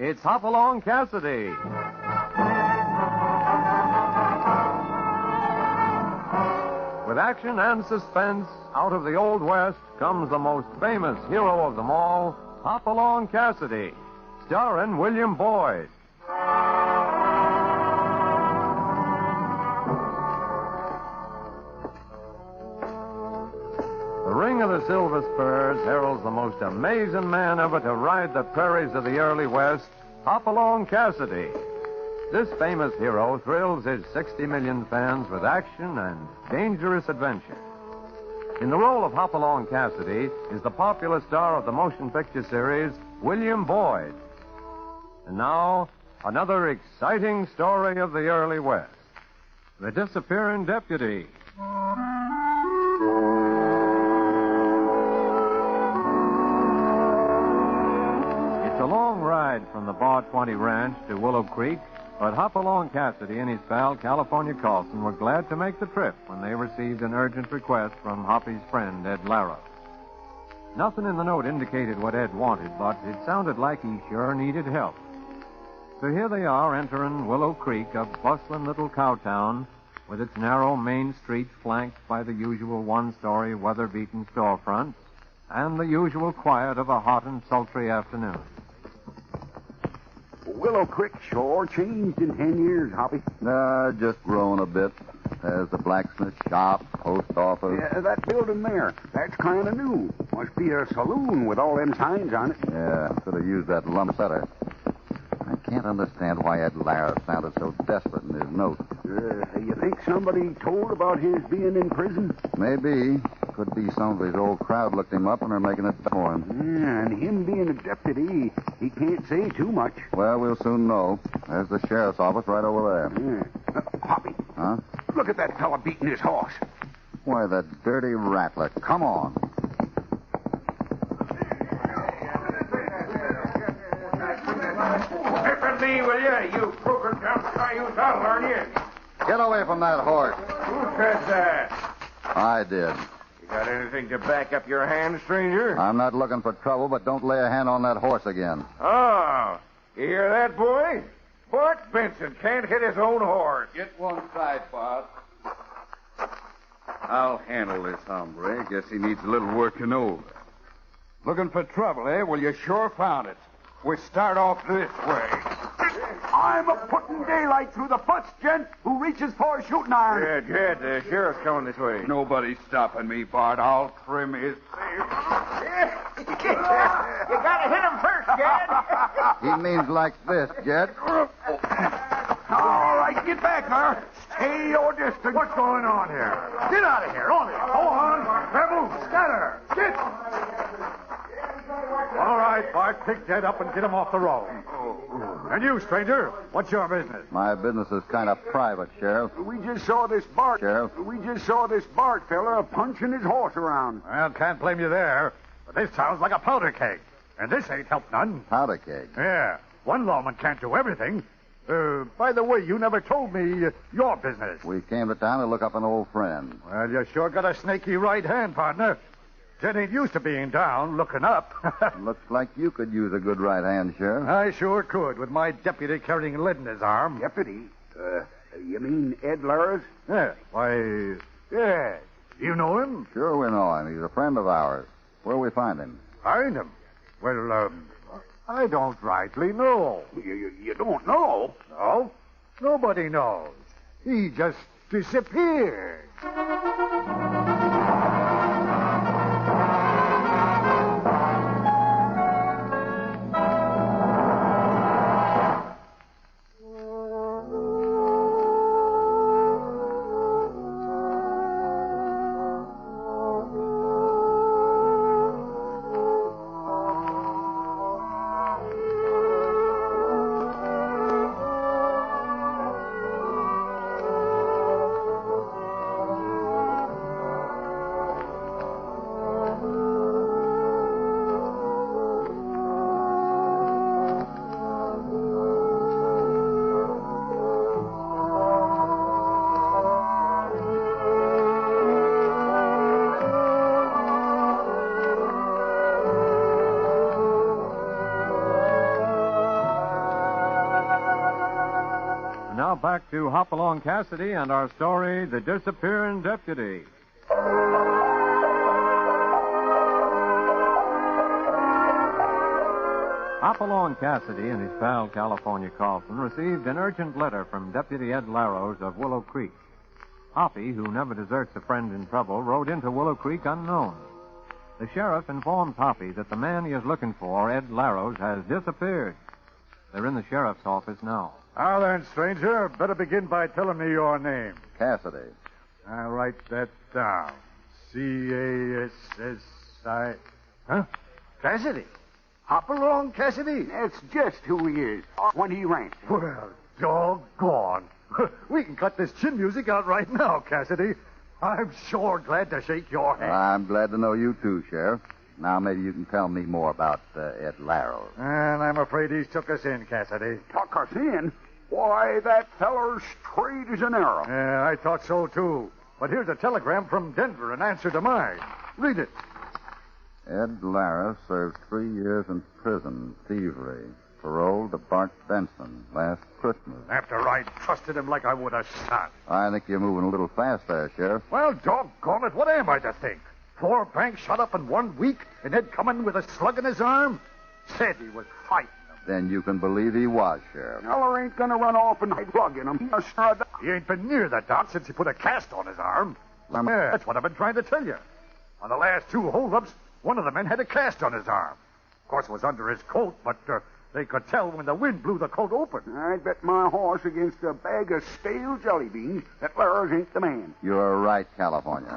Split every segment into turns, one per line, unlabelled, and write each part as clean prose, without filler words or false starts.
It's Hopalong Cassidy. With action and suspense, out of the Old West comes the most famous hero of them all, Hopalong Cassidy, starring William Boyd. The Ring of the Silver Spurs heralds the most amazing man ever to ride the prairies of the early West, Hopalong Cassidy. This famous hero thrills his 60 million fans with action and dangerous adventure. In the role of Hopalong Cassidy is the popular star of the motion picture series, William Boyd. And now, another exciting story of the early West. The Disappearing Deputy. It's a long ride from the Bar 20 Ranch to Willow Creek, but Hopalong Cassidy and his pal, California Carlson, were glad to make the trip when they received an urgent request from Hoppy's friend, Ed Lara. Nothing in the note indicated what Ed wanted, but it sounded like he sure needed help. So here they are entering Willow Creek, a bustling little cow town with its narrow main street flanked by the usual one-story, weather-beaten storefronts and the usual quiet of a hot and sultry afternoon.
Willow Creek sure changed in 10 years, Hoppy.
Just grown a bit. There's the blacksmith shop, post office.
Yeah, that building there, that's kind of new. Must be a saloon with all them signs on it.
Yeah, could have used that lump setter. I can't understand why Ed Lara sounded so desperate in his note.
You think somebody told about his being in prison?
Maybe. Could be some of his old crowd looked him up and are making it for him.
Yeah, and him being a deputy, he can't say too much.
Well, we'll soon know. There's the sheriff's office right over there.
Yeah. Hoppy.
Huh?
Look at that fella beating his horse.
Why, the dirty rattler. Come on.
Step me, will you? You crooked dumb cayuse, I'll learn you.
Get away from that horse.
Who said that?
I did.
You got anything to back up your hand, stranger?
I'm not looking for trouble, but don't lay a hand on that horse again.
Oh, you hear that, boy? Bart Benson can't hit his own horse.
Get one side, boss. I'll handle this hombre. Guess he needs a little working over. Looking for trouble, eh? Well, you sure found it. We start off this way.
I'm a putting daylight through the foots, gent, who reaches for a shooting iron.
Yeah, Jed, the sheriff's coming this way.
Nobody's stopping me, Bart. I'll trim his tail.
You gotta hit him first, Jed.
He means like this, Jed.
All right, get back there. Stay your distance.
What's going on here? Get out of here, all of you. Go on. Rebel, scatter. Get. All right, Bart, pick Jed up and get him off the road. And you, stranger, what's your business?
My business is kind of private, Sheriff.
We just saw this Bart.
Sheriff?
We just saw this Bart fella punching his horse around.
Well, can't blame you there. But this sounds like a powder keg. And this ain't helped none.
Powder keg.
Yeah, one lawman can't do everything. By the way, you never told me your business.
We came to town to look up an old friend.
Well, you sure got a snaky right hand, partner. Jed ain't used to being down, looking up.
Looks like you could use a good right hand, Sheriff.
I sure could, with my deputy carrying lead in his arm.
Deputy? You mean Ed Lara's?
Yeah, why, yeah. You know him?
Sure we know him. He's a friend of ours. Where'll we find him?
Find him? Well, I don't rightly know.
You don't know?
No, nobody knows. He just disappeared.
now back to Hopalong Cassidy and our story, The Disappearing Deputy. Hopalong Cassidy and his pal California Carlson received an urgent letter from Deputy Ed Larrows of Willow Creek. Hoppy, who never deserts a friend in trouble, rode into Willow Creek unknown. The sheriff informs Hoppy that the man he is looking for, Ed Larrows, has disappeared. They're in the sheriff's office now.
Now then, stranger, better begin by telling me your name.
Cassidy.
I'll write that down. C-A-S-S-I... Huh? Cassidy? Hopalong Cassidy?
That's just who he is when he ranks.
Well, doggone. We can cut this chin music out right now, Cassidy. I'm sure glad to shake your hand.
I'm glad to know you too, Sheriff. Now maybe you can tell me more about Ed Larrows.
And I'm afraid he's took us in, Cassidy.
Tuck us in? Why, that feller's straight as an arrow.
Yeah, I thought so, too. But here's a telegram from Denver in answer to mine. Read it.
Ed Larrows served 3 years in prison, thievery. Paroled to Bart Benson last Christmas.
After I trusted him like I would a son.
I think you're moving a little fast there, Sheriff.
Well, doggone it, what am I to think? 4 banks shut up in 1 week, and Ed come in with a slug in his arm? Said he was fighting them.
Then you can believe he was, Sheriff.
Feller ain't gonna run off and plug in him.
He ain't been near the dock since he put a cast on his arm. Yeah, that's what I've been trying to tell you. On the last 2 holdups, one of the men had a cast on his arm. Of course, it was under his coat, but they could tell when the wind blew the coat open.
I'd bet my horse against a bag of stale jelly beans that Larrows ain't the man.
You're right, California.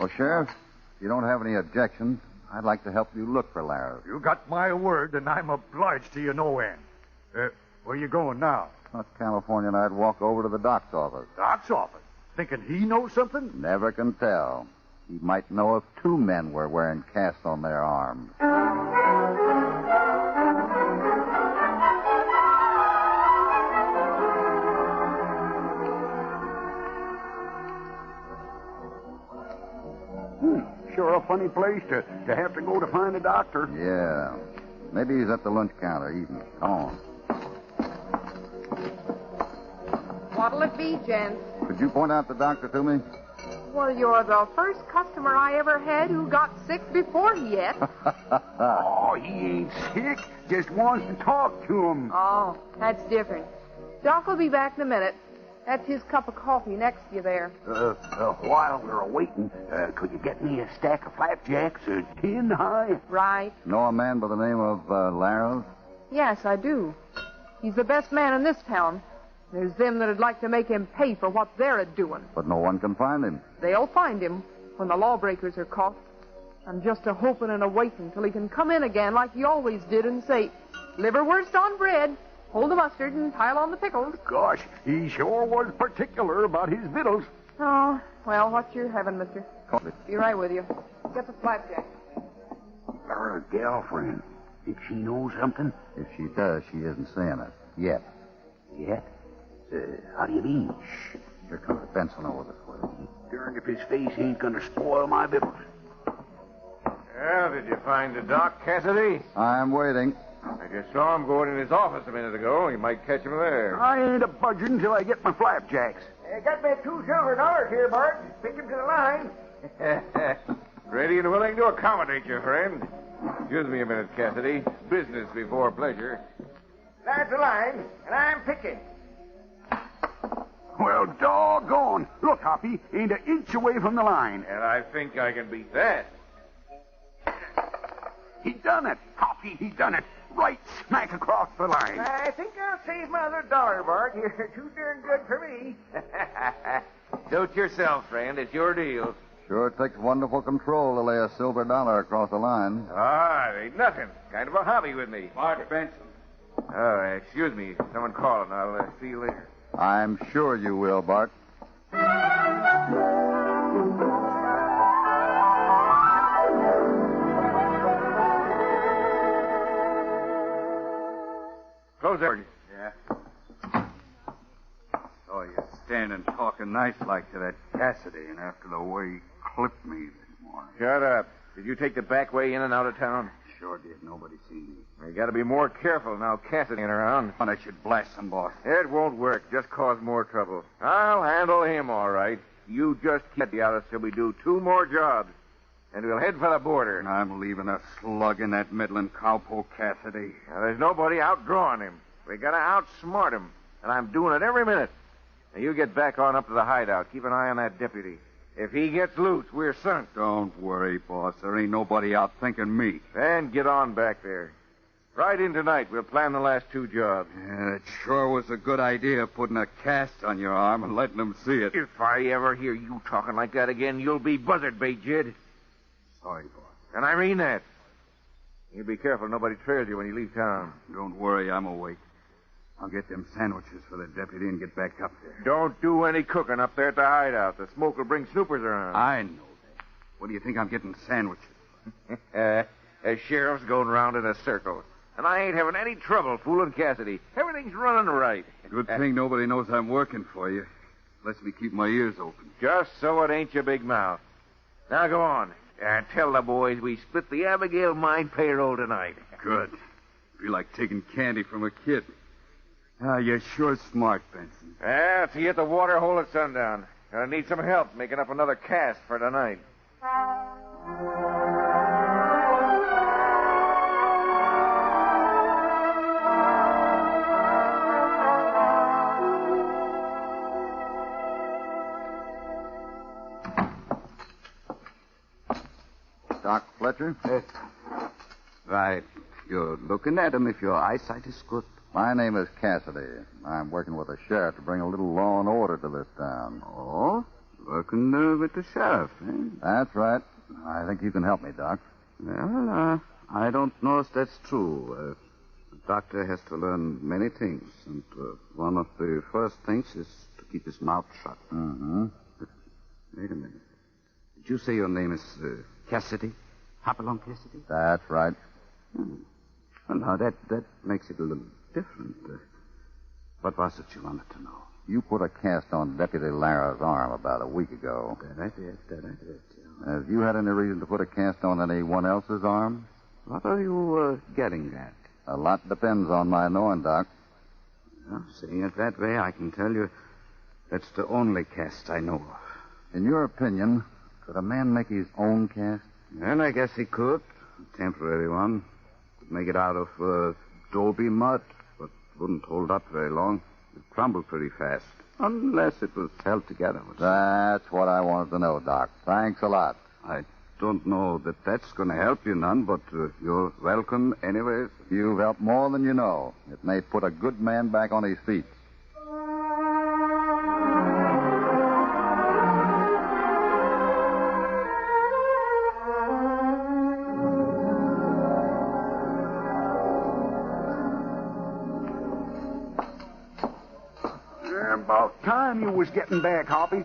Well, Sheriff, if you don't have any objections, I'd like to help you look for Larrows.
You got my word, and I'm obliged to you no end. Where you going now?
Not California and I'd walk over to the doc's office.
Doc's office? Thinking he knows something?
Never can tell. He might know if 2 men were wearing casts on their arms.
Sure a funny place to have to go to find a doctor.
Yeah. Maybe he's at the lunch counter eating. Come on.
What'll it be, gents?
Could you point out the doctor to me?
Well, you're the first customer I ever had who got sick before yet.
Oh, he ain't sick. Just wants to talk to him.
Oh, that's different. Doc will be back in a minute. That's his cup of coffee next to you there.
While we're waiting, could you get me a stack of flapjacks, 10 high?
Right.
Know a man by the name of Larrows?
Yes, I do. He's the best man in this town. There's them that'd like to make him pay for what they're a-doing.
But no one can find him.
They'll find him when the lawbreakers are caught. I'm just a-hoping and a-waiting till he can come in again like he always did and say, liverwurst on bread. Hold the mustard and pile on the pickles.
Gosh, he sure was particular about his victuals.
Oh, well, what you're having, mister.
Coffee.
Be right with you. Get the flapjack.
Her girlfriend. Did she know something?
If she does, she isn't saying it. Yet.
Yet? How do you mean?
Shh. Here comes Benson over this way.
Darn if his face ain't gonna spoil my victuals.
Well, did you find the doc, Cassidy?
I'm waiting.
I just saw him going in his office a minute ago. You might catch him there.
I ain't a-budging until I get my flapjacks.
Got me $2 silver here, Bart. Pick him to the line.
Ready and willing to accommodate you, friend. Excuse me a minute, Cassidy. Business before pleasure.
There's the line, and I'm picking.
Well, doggone. Look, Hoppy, ain't an inch away from the line.
And I think I can beat that.
He done it. Hoppy, he done it. Right smack across the line.
I think I'll save my other $1, Bart. You're too darn good for me.
Suit yourself, friend. It's your deal.
Sure takes wonderful control to lay a silver dollar across the line.
Ah, it ain't nothing. Kind of a hobby with me.
Bart Benson.
Oh, excuse me. Someone calling. I'll see you later.
I'm sure you will, Bart.
Close there.
Yeah. Oh, you're standing talking nice like to that Cassidy, and after the way he clipped me this morning.
Shut up. Did you take the back way in and out of town?
sure did. Nobody seen me.
You got to be more careful now Cassidy ain't around.
But I should blast some, boss.
It won't work. Just cause more trouble. I'll handle him all right. You just keep the others till we do 2 more jobs. And we'll head for the border.
And I'm leaving a slug in that Midland cowpoke Cassidy.
Now, there's nobody outdrawing him. We got to outsmart him. And I'm doing it every minute. Now, you get back on up to the hideout. Keep an eye on that deputy. If he gets loose, we're sunk.
Don't worry, boss. There ain't nobody out thinking me.
Then get on back there. Right in tonight. We'll plan the last 2 jobs.
Yeah, it sure was a good idea putting a cast on your arm and letting them see it.
If I ever hear you talking like that again, you'll be buzzard bait, Jed.
Sorry, boss.
And I mean that. You be careful nobody trails you when you leave town.
Don't worry, I'm awake. I'll get them sandwiches for the deputy and get back up there.
Don't do any cooking up there at the hideout. The smoke will bring snoopers around.
I know that. What do you think I'm getting sandwiches?
A sheriff's going round in a circle. And I ain't having any trouble fooling Cassidy. Everything's running right.
Good thing nobody knows I'm working for you. Lets me keep my ears open.
Just so it ain't your big mouth. Now go on. And tell the boys we split the Abigail mine payroll tonight.
Good. Be like taking candy from a kid. Ah, you're sure smart, Benson.
Well, see you at the water hole at sundown. Gonna need some help making up another cast for tonight.
Doc Fletcher?
Right. You're looking at him if your eyesight is good.
My name is Cassidy. I'm working with the sheriff to bring a little law and order to this town.
Oh? Working with the sheriff, eh?
That's right. I think you can help me, Doc.
Well, I don't know if that's true. A doctor has to learn many things, and one of the first things is to keep his mouth shut.
Mm-hmm.
Wait a minute. Did you say your name is Cassidy? Hopalong Cassidy?
That's right.
Well, now, that makes it a little different. What was it you wanted to know?
You put a cast on Deputy Lara's arm about a week ago.
That I did, yeah.
Have you had any reason to put a cast on anyone else's arm?
What are you getting at?
A lot depends on my knowing, Doc.
Well, seeing it that way, I can tell you that's the only cast I know of.
In your opinion, could a man make his own cast?
Well, I guess he could. A temporary one. Could make it out of Dolby mud, but wouldn't hold up very long. It'd crumble pretty fast. Unless it was held together with
That's what I wanted to know, Doc. Thanks a lot.
I don't know that that's going to help you none, but you're welcome anyways.
You've helped more than you know. It may put a good man back on his feet.
About time you was getting back, Hoppy.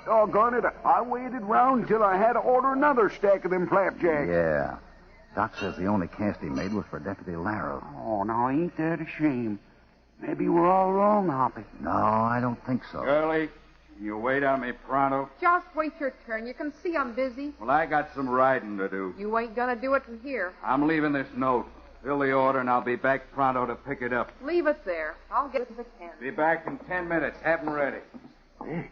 Doggone it, I waited round till I had to order another stack of them flapjacks.
Yeah. Doc says the only cast he made was for Deputy Lara.
Oh, now, ain't that a shame? Maybe we're all wrong, Hoppy.
No, I don't think so.
Girlie, can you wait on me pronto?
Just wait your turn. You can see I'm busy.
Well, I got some riding to do.
You ain't gonna do it from here.
I'm leaving this note. Fill the order, and I'll be back pronto to pick it up.
Leave it there. I'll get it if I can.
Be back in 10 minutes. Have 'em ready.
Hey,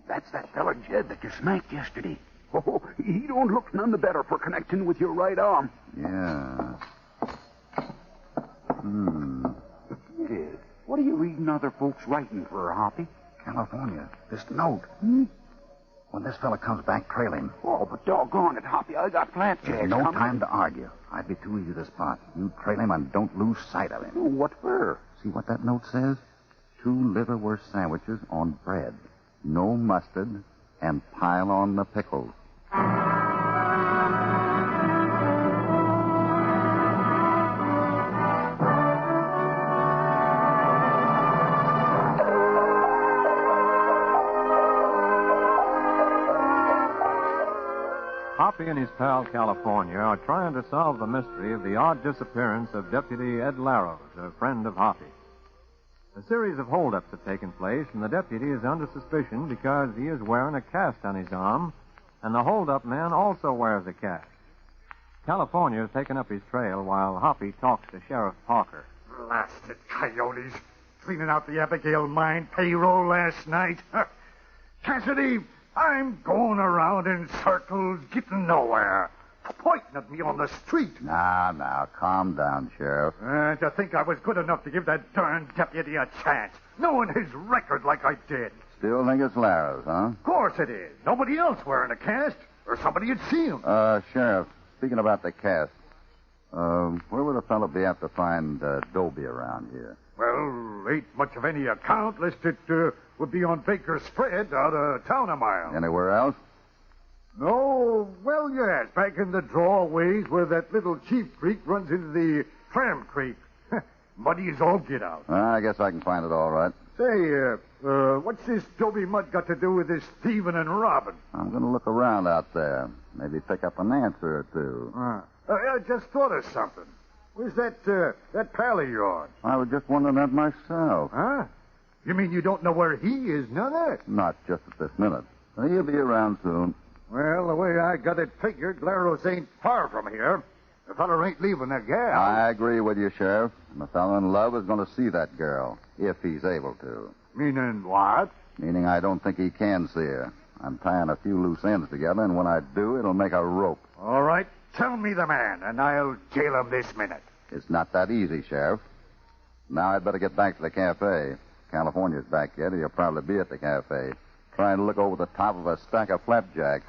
that's that fella Jed that you smacked yesterday. Oh, he don't look none the better for connecting with your right arm.
Yeah.
Jed, what are you reading other folks writing for, Hoppy?
California. This note. When this fella comes back, trail him.
Oh, but doggone it, Hoppy, I got flapjacks.
There's no
coming.
time to argue. I'd be too easy to spot. You trail him and don't lose sight of him.
Oh, what for?
See what that note says? 2 liverwurst sandwiches on bread. No mustard. And pile on the pickles.
Hoppy and his pal California are trying to solve the mystery of the odd disappearance of Deputy Ed Larrows, a friend of Hoppy. A series of holdups have taken place, and the deputy is under suspicion because he is wearing a cast on his arm, and the holdup man also wears a cast. California has taken up his trail while Hoppy talks to Sheriff Parker.
Blasted coyotes. Cleaning out the Abigail mine payroll last night. Cassidy, I'm going around in circles, getting nowhere. Pointing at me on the street.
Now, calm down, Sheriff.
To think I was good enough to give that darn deputy a chance, knowing his record like I did.
Still think it's Lara's, huh?
Of course it is. Nobody else wearing a cast, or somebody had seen him.
Sheriff, speaking about the cast, where would a fellow be apt to find Dobie around here?
Well, ain't much of any account, lest it would be on Baker's spread out of town a mile.
Anywhere else?
No, well, yes, back in the drawways where that little Chief Creek runs into the Clam Creek. Muddy as all get out.
I guess I can find it all right.
Say, what's this Dobie Mud got to do with this thieving and robbing?
I'm going to look around out there. Maybe pick up an answer or two.
I just thought of something. Where's that pal of yours?
I was just wondering that myself.
Huh? You mean you don't know where he is, none?
Not just at this minute. He'll be around soon.
Well, the way I got it figured, Laros ain't far from here. The feller ain't leaving a gal.
I agree with you, Sheriff. And the fellow in love is going to see that girl, if he's able to.
Meaning what?
Meaning I don't think he can see her. I'm tying a few loose ends together, and when I do, it'll make a rope.
All right. Tell me the man, and I'll jail him this minute.
It's not that easy, Sheriff. Now I'd better get back to the cafe. California's back yet. He'll probably be at the cafe, trying to look over the top of a stack of flapjack.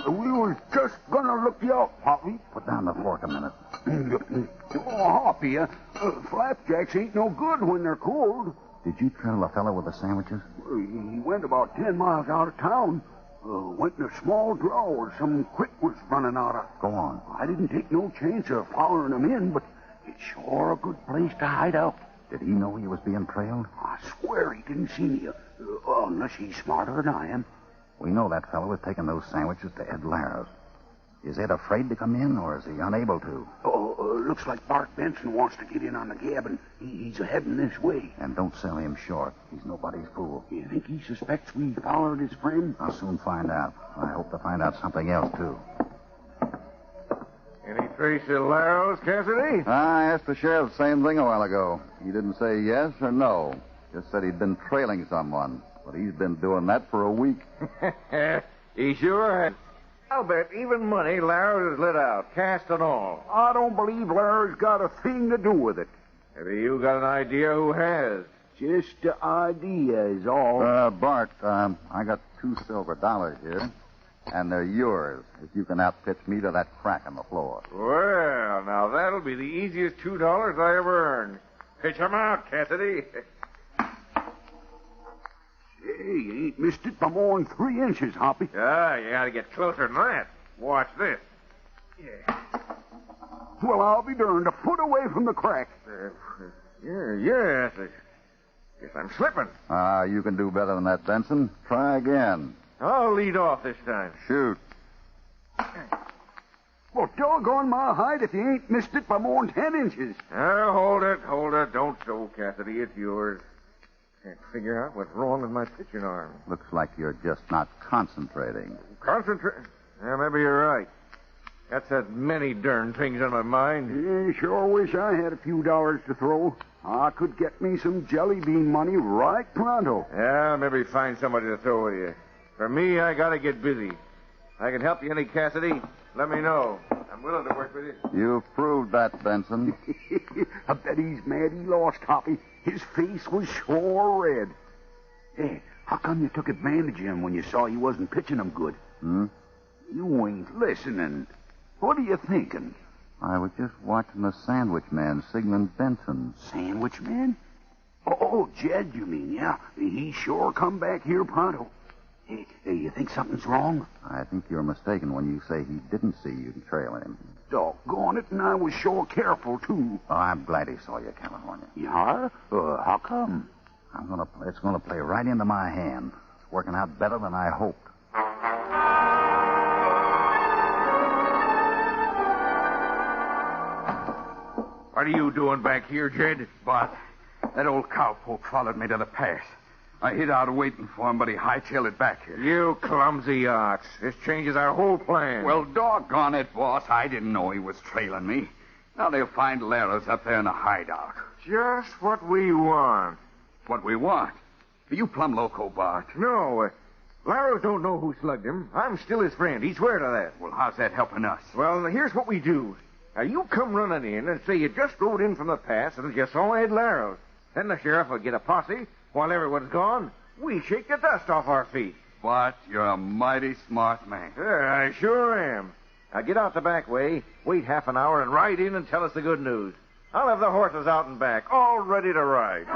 We was just gonna look you up, Hoppy.
Put down the fork a minute.
Oh, Hoppy, flapjacks ain't no good when they're cold.
Did you trail the fellow with the sandwiches?
He went about 10 miles out of town. Went in a small draw where some creek was running out of.
Go on.
I didn't take no chance of following him in, but it's sure a good place to hide out.
Did he know he was being trailed?
I swear he didn't see me, unless he's smarter than I am.
We know that fellow was taking those sandwiches to Ed Lara's. Is Ed afraid to come in, or is he unable to?
Looks like Bart Benson wants to get in on the gab, and he's heading this way.
And don't sell him short. He's nobody's fool.
You think he suspects we followed his friend?
I'll soon find out. I hope to find out something else, too.
Any trace of Laros, Cassidy?
I asked the sheriff the same thing a while ago. He didn't say yes or no. Just said he'd been trailing someone. But he's been doing that for a week.
He sure has. I'll bet even money Laros has let out, cast and all.
I don't believe Larry's got a thing to do with it.
Maybe you got an idea who has.
Just the idea is all.
Bart, I got $2 silver here, and they're yours if you can outpitch me to that crack in the floor.
Well, now that'll be the easiest $2 I ever earned. Pitch 'em out, Cassidy.
Hey, you ain't missed it by more than 3 inches, Hoppy.
Ah, you gotta get closer than that. Watch this.
Yeah. Well, I'll be darned to put away from the crack.
Yes. Guess I'm slipping.
You can do better than that, Benson. Try again.
I'll lead off this time.
Shoot.
Well, doggone my hide if you ain't missed it by more than 10 inches.
Hold it. Don't show, Cassidy. It's yours. Can't figure out what's wrong with my pitching arm.
Looks like you're just not concentrating.
Concentrate? Yeah, maybe you're right. That's as many darn things on my mind.
Sure wish I had a few dollars to throw. I could get me some jelly bean money right pronto.
Yeah, maybe find somebody to throw with you. For me, I gotta get busy. I can help you any, Cassidy. Let me know. I'm willing to work with you.
You've proved that, Benson.
I bet he's mad he lost, Hoppy. His face was sure red. Hey, how come you took advantage of him when you saw he wasn't pitching him good? You ain't listening. What are you thinking?
I was just watching the sandwich man, Sigmund Benson.
Sandwich man? Oh, Jed, you mean, yeah. He sure come back here pronto. Hey, you think something's wrong?
I think you're mistaken when you say he didn't see you trailing him.
Doggone it, and I was sure careful, too.
Oh, I'm glad he saw you, California.
Yeah? How come?
It's gonna play right into my hand. It's working out better than I hoped.
What are you doing back here, Jed?
But
That old cowpoke followed me to the pass. I hid out waiting for him, but he hightailed it back here.
You clumsy ox. This changes our whole plan.
Well, doggone it, boss. I didn't know he was trailing me. Now they'll find Laros up there in the hideout.
Just what we want.
What we want. Are you plumb loco, Bart?
No, Laros don't know who slugged him. I'm still his friend. He swear to that.
Well, how's that helping us?
Well, here's what we do. Now, you come running in and say you just rode in from the pass and you saw Ed Laros. Then the sheriff will get a posse. While everyone's gone, we shake the dust off our feet.
Bart, you're a mighty smart man.
Yeah, I sure am. Now, get out the back way, wait half an hour, and ride in and tell us the good news. I'll have the horses out and back, all ready to ride.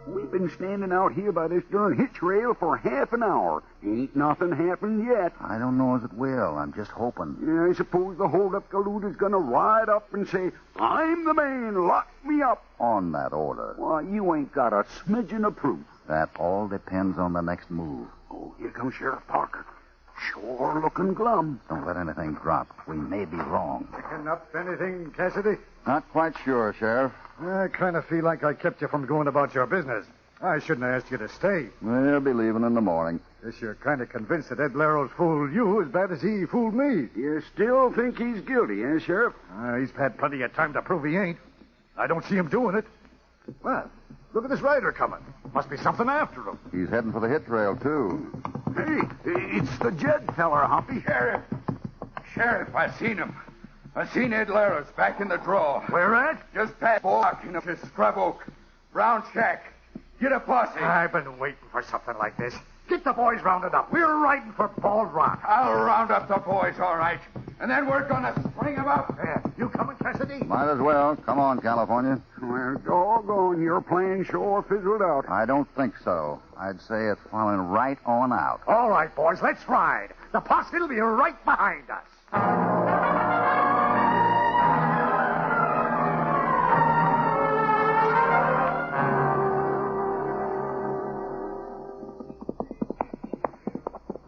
We've been standing out here by this darn hitch rail for half an hour. Ain't nothing happened yet.
I don't know as it will. I'm just hoping.
Yeah, I suppose the hold-up galoot is going to ride up and say, I'm the man, lock me up.
On that order.
Why, you ain't got a smidgen of proof.
That all depends on the next move.
Oh, here comes Sheriff Parker. Sure looking glum.
Don't let anything drop. We may be wrong.
Picking up anything, Cassidy?
Not quite sure, Sheriff.
I kind of feel like I kept you from going about your business. I shouldn't have asked you to stay.
We'll be leaving in the morning.
Guess you're kind of convinced that Ed Laros fooled you as bad as he fooled me.
You still think he's guilty, eh, Sheriff?
He's had plenty of time to prove he ain't. I don't see him doing it. Well, look at this rider coming. Must be something after him.
He's heading for the hitch rail, too.
Hey, it's the Jed feller, Hoppy.
Sheriff, I seen him. I seen Ed Laros back in the draw.
Where at?
Just past walking up to Scrub Oak. Brown shack. Get a posse.
I've been waiting for something like this. Get the boys rounded up. We're riding for Bald Rock.
I'll round up the boys, all right. And then we're going to string them up.
You coming, Cassidy?
Might as well. Come on, California.
Well, doggone, your plan sure fizzled out.
I don't think so. I'd say it's falling right on out.
All right, boys, let's ride. The posse will be right behind us.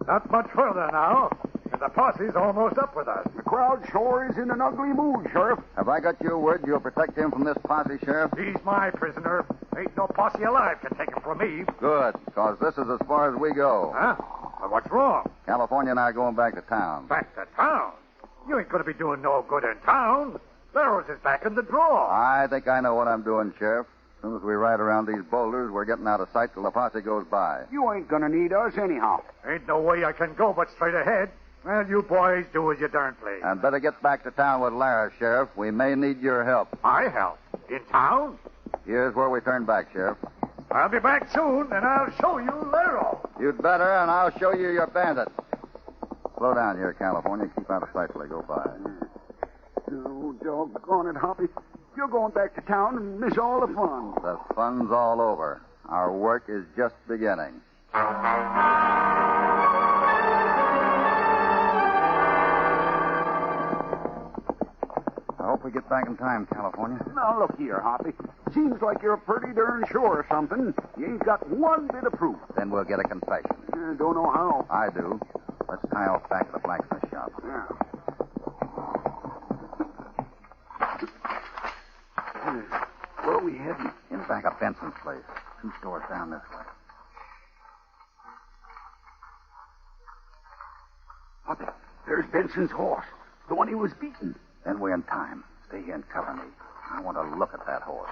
Not much further now, and the posse's almost up with us.
The crowd sure is in an ugly mood, Sheriff.
Have I got your word you'll protect him from this posse, Sheriff?
He's my prisoner. Ain't no posse alive can take him from me.
Good, because this is as far as we go.
Huh? Well, what's wrong?
California and I are going back to town.
Back to town? You ain't going to be doing no good in town. Laros is back in the draw.
I think I know what I'm doing, Sheriff. As soon as we ride around these boulders, we're getting out of sight till the posse goes by.
You ain't gonna need us anyhow.
Ain't no way I can go but straight ahead. Well, you boys do as you darn please.
And better get back to town with Lara, Sheriff. We may need your help.
My help? In town?
Here's where we turn back, Sheriff.
I'll be back soon, and I'll show you Laro.
You'd better, and I'll show you your bandit. Slow down here, California. Keep out of sight till they go by.
Oh, doggone it, Hoppy. You're going back to town and miss all the fun.
The fun's all over. Our work is just beginning. I hope we get back in time, California.
Now, look here, Hoppy. Seems like you're pretty darn sure of something. You ain't got one bit of proof.
Then we'll get a confession.
Don't know how.
I do. Let's tie off back to the blacksmith shop.
Yeah. Where are we heading?
In back of Benson's place. 2 stores down this way.
Hoppy, there's Benson's horse. The one he was beating.
Then we're in time. Stay here and cover me. I want to look at that horse.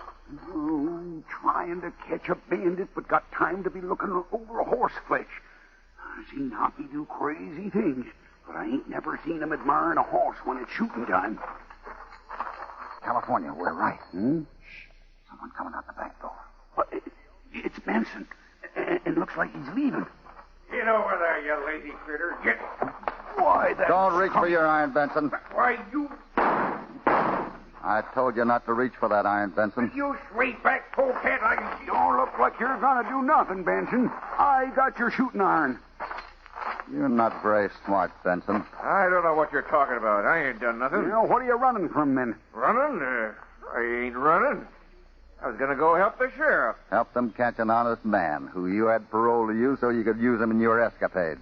Oh, trying to catch a bandit, but got time to be looking over horse flesh. I've seen Hoppy do crazy things, but I ain't never seen him admiring a horse when it's shooting time.
California, we're right.
Shh.
Someone coming out the back door.
It's Benson. And looks like he's leaving.
Get over there, you lazy critter. Get.
Why, that...
Don't reach for your iron, Benson.
Why, you...
I told you not to reach for that iron, Benson.
You straight back polecat. I can see...
Don't look like you're gonna do nothing, Benson. I got your shooting iron.
You're not very smart, Benson.
I don't know what you're talking about. I ain't done nothing.
What are you running from, then?
Running? I ain't running. I was going to go help the sheriff.
Help them catch an honest man who you had paroled to you so you could use him in your escapades.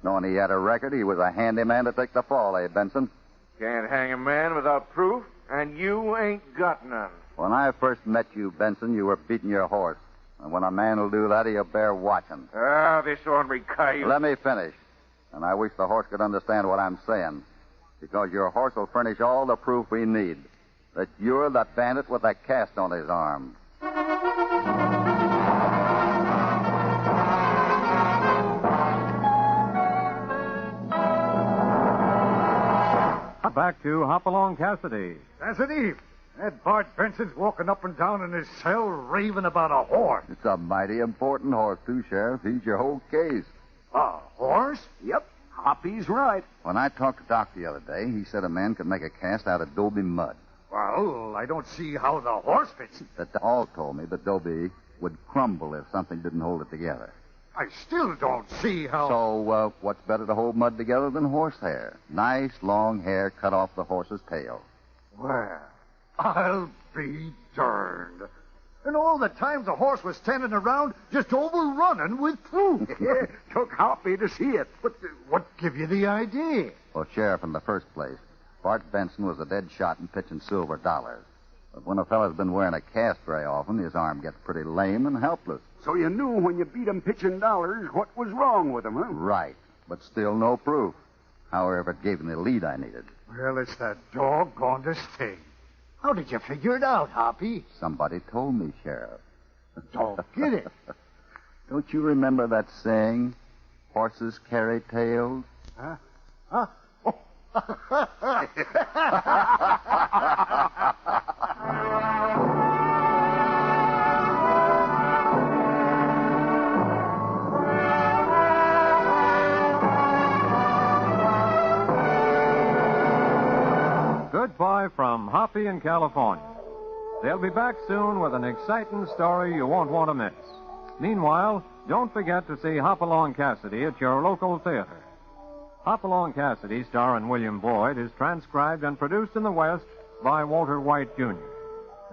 Knowing he had a record, he was a handy man to take the fall, eh, Benson?
Can't hang a man without proof, and you ain't got none.
When I first met you, Benson, you were beating your horse. And when a man will do that, he'll bear watching.
Ah, this ornery coyote.
Let me finish. And I wish the horse could understand what I'm saying. Because your horse will furnish all the proof we need that you're the bandit with the cast on his arm.
Back to Hopalong Cassidy.
Cassidy, that Bart Benson's walking up and down in his cell raving about a horse.
It's a mighty important horse, too, Sheriff. He's your whole case.
A horse?
Yep, Hoppy's right.
When I talked to Doc the other day, he said a man could make a cast out of Dobie mud.
Well, I don't see how the horse fits.
That all told me that Dobie would crumble if something didn't hold it together.
I still don't see how...
So, what's better to hold mud together than horsehair? Nice, long hair cut off the horse's tail.
Well, I'll be darned. And all the time the horse was standing around just overrunning with proof.
Yeah, took Hoppy to see it.
But what give you the idea?
Well, Sheriff, in the first place, Bart Benson was a dead shot in pitching silver dollars. But when a fella's been wearing a cast very often, his arm gets pretty lame and helpless.
So you knew when you beat him pitching dollars what was wrong with him, huh?
Right, but still no proof. However, it gave me the lead I needed.
Well, it's that doggonedest thing. How did you figure it out, Hoppy?
Somebody told me, Sheriff.
Don't get it.
Don't you remember that saying, horses carry tails?
Huh? Huh? Oh.
Goodbye from Hoppy in California. They'll be back soon with an exciting story you won't want to miss. Meanwhile, don't forget to see Hopalong Cassidy at your local theater. Hopalong Cassidy, starring William Boyd, is transcribed and produced in the West by Walter White, Jr.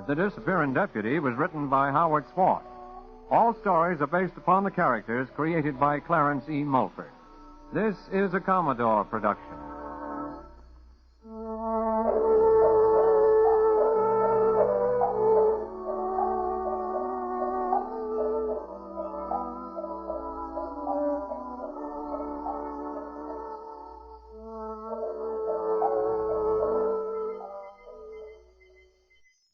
The Disappearing Deputy was written by Howard Swart. All stories are based upon the characters created by Clarence E. Mulford. This is a Commodore production.